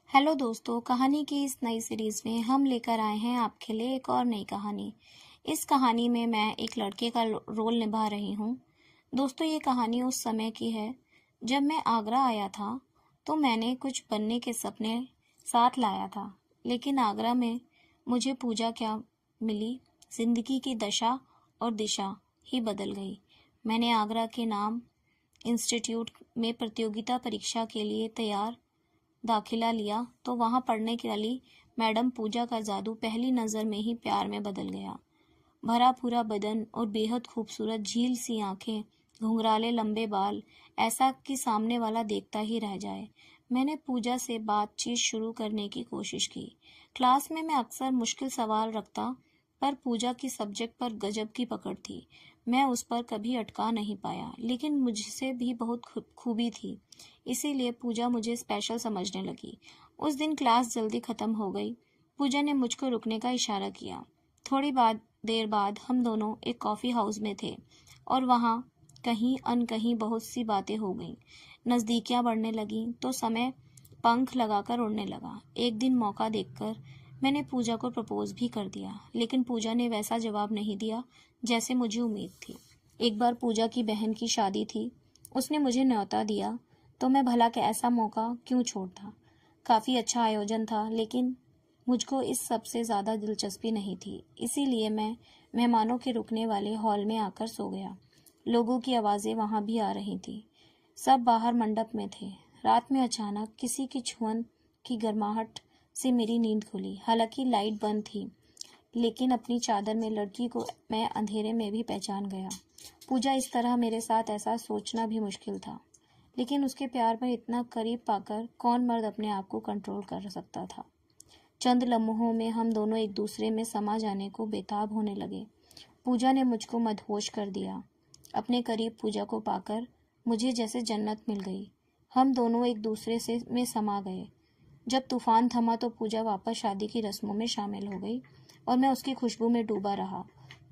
Hello दोस्तों, कहानी की इस नई सीरीज में हम लेकर आए हैं आपके लिए एक और नई कहानी। इस कहानी में मैं एक लड़के का रोल निभा रही हूँ। दोस्तों, ये कहानी उस समय की है जब मैं आगरा आया था। तो मैंने कुछ बनने के सपने साथ लाया था, लेकिन आगरा में मुझे पूजा क्या मिली। जिंदगी की दशा और दिशा ही बदल गई। मैंने आगरा के नाम इंस्टीट्यूट में प्रतियोगिता परीक्षा के लिए तैयार दाखिला लिया तो वहां पढ़ने वाली मैडम पूजा का जादू पहली नजर में ही प्यार में बदल गया। भरा पूरा बदन और बेहद खूबसूरत झील सी आंखें, घुंघराले लंबे बाल, ऐसा कि सामने वाला देखता ही रह जाए। मैंने पूजा से बातचीत शुरू करने की कोशिश की। क्लास में मैं अक्सर मुश्किल सवाल रखता, पर पूजा की सब्जेक्ट पर गजब की पकड़ थी। मैं उस पर कभी अटका नहीं पाया, लेकिन मुझसे भी बहुत खूबी थी। इसीलिए पूजा मुझे स्पेशल समझने लगी। उस दिन क्लास जल्दी खत्म हो गई। पूजा ने मुझको रुकने का इशारा किया। थोड़ी देर बाद हम दोनों एक कॉफ़ी हाउस में थे और वहाँ कहीं अनकहीं बहुत सी बातें हो गईं। नज़दीकियाँ बढ़ने लगीं तो समय पंख लगाकर उड़ने लगा। एक दिन मौका देखकर मैंने पूजा को प्रपोज भी कर दिया, लेकिन पूजा ने वैसा जवाब नहीं दिया जैसे मुझे उम्मीद थी। एक बार पूजा की बहन की शादी थी। उसने मुझे न्योता दिया, तो मैं भला के ऐसा मौका क्यों छोड़ता। काफ़ी अच्छा आयोजन था, लेकिन मुझको इस सब से ज़्यादा दिलचस्पी नहीं थी। इसीलिए मैं मेहमानों के रुकने वाले हॉल में आकर सो गया। लोगों की आवाज़ें वहाँ भी आ रही थी। सब बाहर मंडप में थे। रात में अचानक किसी की छुअन की गर्माहट से मेरी नींद खुली। हालांकि लाइट बंद थी, लेकिन अपनी चादर में लड़की को मैं अंधेरे में भी पहचान गया। पूजा इस तरह मेरे साथ, ऐसा सोचना भी मुश्किल था। लेकिन उसके प्यार पर इतना करीब पाकर कौन मर्द अपने आप को कंट्रोल कर सकता था। चंद लम्हों में हम दोनों एक दूसरे में समा जाने को बेताब होने लगे। पूजा ने मुझको मदहोश कर दिया। अपने करीब पूजा को पाकर मुझे जैसे जन्नत मिल गई। हम दोनों एक दूसरे से में समा गए। जब तूफान थमा तो पूजा वापस शादी की रस्मों में शामिल हो गई और मैं उसकी खुशबू में डूबा रहा।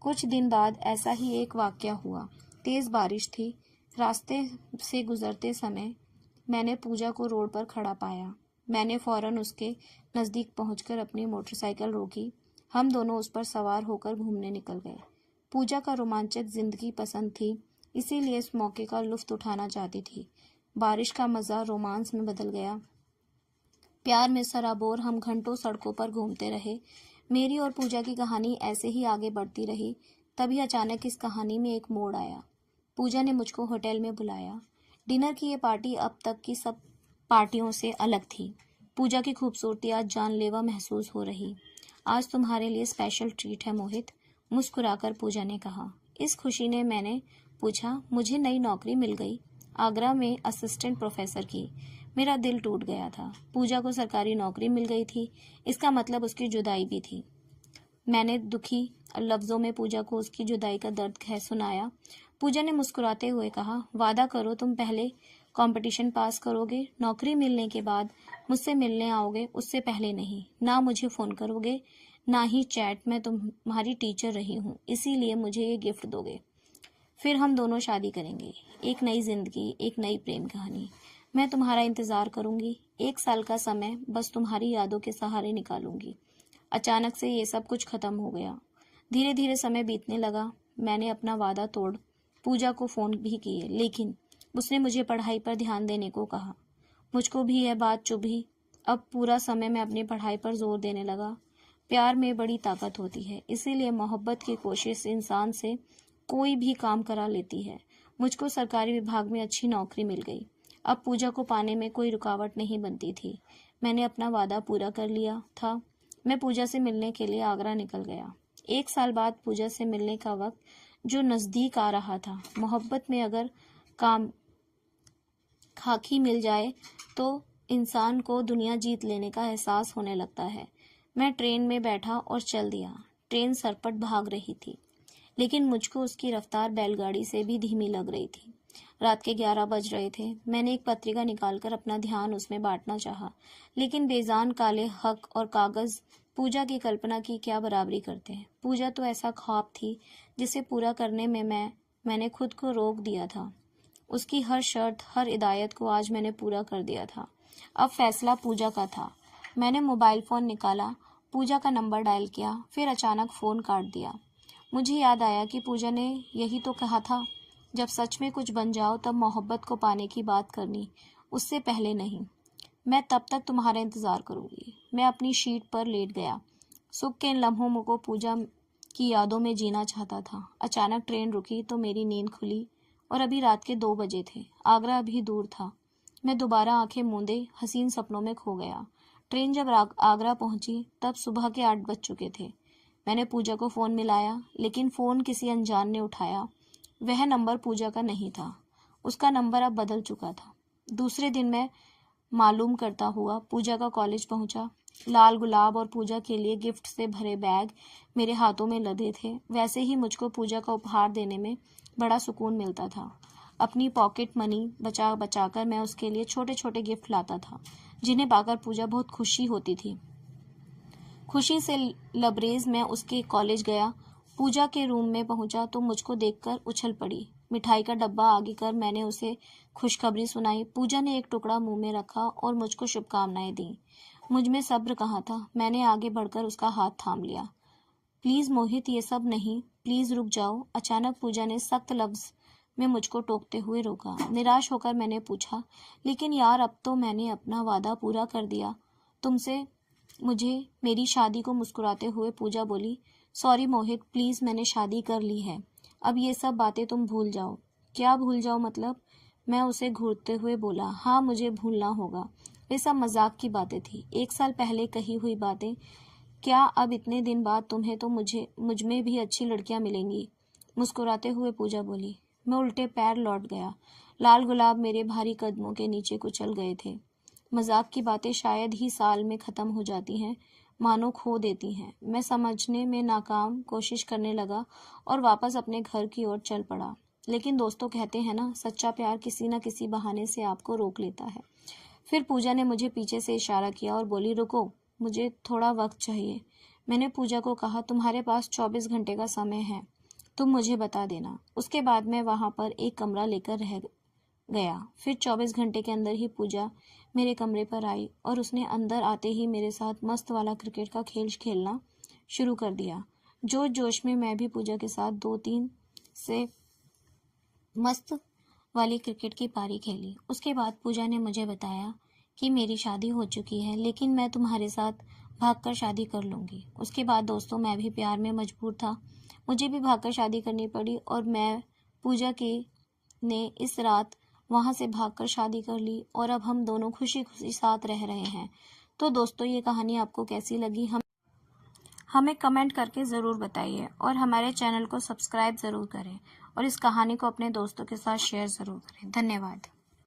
कुछ दिन बाद ऐसा ही एक वाकया हुआ। तेज बारिश थी। रास्ते से गुजरते समय मैंने पूजा को रोड पर खड़ा पाया। मैंने फौरन उसके नज़दीक पहुंचकर अपनी मोटरसाइकिल रोकी। हम दोनों उस पर सवार होकर घूमने निकल गए। पूजा का रोमांचक जिंदगी पसंद थी, इसीलिए इस मौके का लुत्फ उठाना चाहती थी। बारिश का मज़ा रोमांस में बदल गया। प्यार में सराबोर हम घंटों सड़कों पर घूमते रहे। मेरी और पूजा की कहानी ऐसे ही आगे बढ़ती रही। तभी अचानक इस कहानी में एक मोड़ आया। पूजा ने मुझको होटल में बुलाया। डिनर की ये पार्टी अब तक की सब पार्टियों से अलग थी। पूजा की खूबसूरती आज जानलेवा महसूस हो रही। आज तुम्हारे लिए स्पेशल ट्रीट है मोहित, मुस्कुराकर पूजा ने कहा। इस खुशी ने मैंने पूछा, मुझे नई नौकरी मिल गई, आगरा में असिस्टेंट प्रोफेसर की। मेरा दिल टूट गया था। पूजा को सरकारी नौकरी मिल गई थी, इसका मतलब उसकी जुदाई भी थी। मैंने दुखी लफ्जों में पूजा को उसकी जुदाई का दर्द कह सुनाया। पूजा ने मुस्कुराते हुए कहा, वादा करो तुम पहले कंपटीशन पास करोगे, नौकरी मिलने के बाद मुझसे मिलने आओगे, उससे पहले नहीं। ना मुझे फ़ोन करोगे, ना ही चैट। मैं तुम्हारी टीचर रही हूँ, इसीलिए मुझे ये गिफ्ट दोगे। फिर हम दोनों शादी करेंगे। एक नई जिंदगी, एक नई प्रेम कहानी। मैं तुम्हारा इंतज़ार करूंगी। 1 साल का समय बस तुम्हारी यादों के सहारे निकालूंगी। अचानक से ये सब कुछ खत्म हो गया। धीरे धीरे समय बीतने लगा। मैंने अपना वादा तोड़ पूजा को फ़ोन भी किए, लेकिन उसने मुझे पढ़ाई पर ध्यान देने को कहा। मुझको भी यह बात चुभी। अब पूरा समय मैं अपनी पढ़ाई पर जोर देने लगा। प्यार में बड़ी ताकत होती है, इसीलिए मोहब्बत की कोशिश इंसान से कोई भी काम करा लेती है। मुझको सरकारी विभाग में अच्छी नौकरी मिल गई। अब पूजा को पाने में कोई रुकावट नहीं बनती थी। मैंने अपना वादा पूरा कर लिया था। मैं पूजा से मिलने के लिए आगरा निकल गया। 1 साल बाद पूजा से मिलने का वक्त जो नज़दीक आ रहा था। मोहब्बत में अगर काम खाकी मिल जाए तो इंसान को दुनिया जीत लेने का एहसास होने लगता है। मैं ट्रेन में बैठा और चल दिया। ट्रेन सरपट भाग रही थी, लेकिन मुझको उसकी रफ्तार बैलगाड़ी से भी धीमी लग रही थी। रात के 11 बज रहे थे। मैंने एक पत्रिका निकालकर अपना ध्यान उसमें बांटना चाहा, लेकिन बेजान काले हक और कागज पूजा की कल्पना की क्या बराबरी करते हैं। पूजा तो ऐसा ख्वाब थी जिसे पूरा करने में मैंने खुद को रोक दिया था। उसकी हर शर्त, हर हिदायत को आज मैंने पूरा कर दिया था। अब फैसला पूजा का था। मैंने मोबाइल फ़ोन निकाला, पूजा का नंबर डायल किया, फिर अचानक फ़ोन काट दिया। मुझे याद आया कि पूजा ने यही तो कहा था, जब सच में कुछ बन जाओ तब मोहब्बत को पाने की बात करनी, उससे पहले नहीं। मैं तब तक तुम्हारा इंतज़ार करूँगी। मैं अपनी शीट पर लेट गया। सुख के इन लम्हों को पूजा की यादों में जीना चाहता था। अचानक ट्रेन रुकी तो मेरी नींद खुली और अभी रात के 2 बजे थे। आगरा अभी दूर था। मैं दोबारा आंखें मूंदे हसीन सपनों में खो गया। ट्रेन जब आगरा पहुंची तब सुबह के 8 बज चुके थे। मैंने पूजा को फ़ोन मिलाया, लेकिन फ़ोन किसी अनजान ने उठाया। वह नंबर पूजा का नहीं था। उसका नंबर अब बदल चुका था। दूसरे दिन मैं मालूम करता हुआ पूजा का कॉलेज पहुंचा। लाल गुलाब और पूजा के लिए गिफ्ट से भरे बैग मेरे हाथों में लदे थे। वैसे ही मुझको पूजा का उपहार देने में बड़ा सुकून मिलता था। अपनी पॉकेट मनी बचा बचा कर मैं उसके लिए छोटे छोटे गिफ्ट लाता था, जिन्हें पाकर पूजा बहुत खुशी होती थी। खुशी से लबरेज मैं उसके कॉलेज गया। पूजा के रूम में पहुंचा तो मुझको देखकर उछल पड़ी। मिठाई का डब्बा आगे कर मैंने उसे खुशखबरी सुनाई। पूजा ने एक टुकड़ा मुंह में रखा और मुझको शुभकामनाएं दी। मुझ में सब्र कहाँ था। मैंने आगे बढ़कर उसका हाथ थाम लिया। प्लीज मोहित, ये सब नहीं, प्लीज रुक जाओ। अचानक पूजा ने सख्त लफ्ज में मुझको टोकते हुए रोका। निराश होकर मैंने पूछा, लेकिन यार, अब तो मैंने अपना वादा पूरा कर दिया तुमसे, मुझे मेरी शादी को। मुस्कुराते हुए पूजा बोली, सॉरी मोहित, प्लीज, मैंने शादी कर ली है। अब ये सब बातें तुम भूल जाओ। क्या भूल जाओ मतलब? मैं उसे घूरते हुए बोला, हाँ, मुझे भूलना होगा। ये सब मजाक की बातें थी, 1 साल पहले कही हुई बातें। क्या अब इतने दिन बाद तुम्हें तो मुझ में भी अच्छी लड़कियां मिलेंगी? मुस्कुराते हुए पूजा बोली। मैं उल्टे पैर लौट गया। लाल गुलाब मेरे भारी कदमों के नीचे कुचल गए थे। मजाक की बातें शायद ही साल में खत्म हो जाती हैं, मानो खो देती हैं। मैं समझने में नाकाम कोशिश करने लगा और वापस अपने घर की ओर चल पड़ा। लेकिन दोस्तों कहते हैं ना, सच्चा प्यार किसी न किसी बहाने से आपको रोक लेता है। फिर पूजा ने मुझे पीछे से इशारा किया और बोली, रुको, मुझे थोड़ा वक्त चाहिए। मैंने पूजा को कहा, तुम्हारे पास 24 घंटे का समय है, तुम मुझे बता देना। उसके बाद मैं वहां पर एक कमरा लेकर रह गया। फिर 24 घंटे के अंदर ही पूजा मेरे कमरे पर आई और उसने अंदर आते ही मेरे साथ मस्त वाला क्रिकेट का खेल खेलना शुरू कर दिया। जोश जोश में मैं भी पूजा के साथ 2-3 से मस्त वाली क्रिकेट की पारी खेली। उसके बाद पूजा ने मुझे बताया कि मेरी शादी हो चुकी है, लेकिन मैं तुम्हारे साथ भागकर शादी कर लूंगी। उसके बाद दोस्तों, मैं भी प्यार में मजबूर था। मुझे भी भागकर शादी करनी पड़ी और मैं पूजा के ने इस रात वहां से भागकर शादी कर ली और अब हम दोनों खुशी खुशी साथ रह रहे हैं। तो दोस्तों, ये कहानी आपको कैसी लगी हमें कमेंट करके ज़रूर बताइए और हमारे चैनल को सब्सक्राइब ज़रूर करें और इस कहानी को अपने दोस्तों के साथ शेयर ज़रूर करें। धन्यवाद।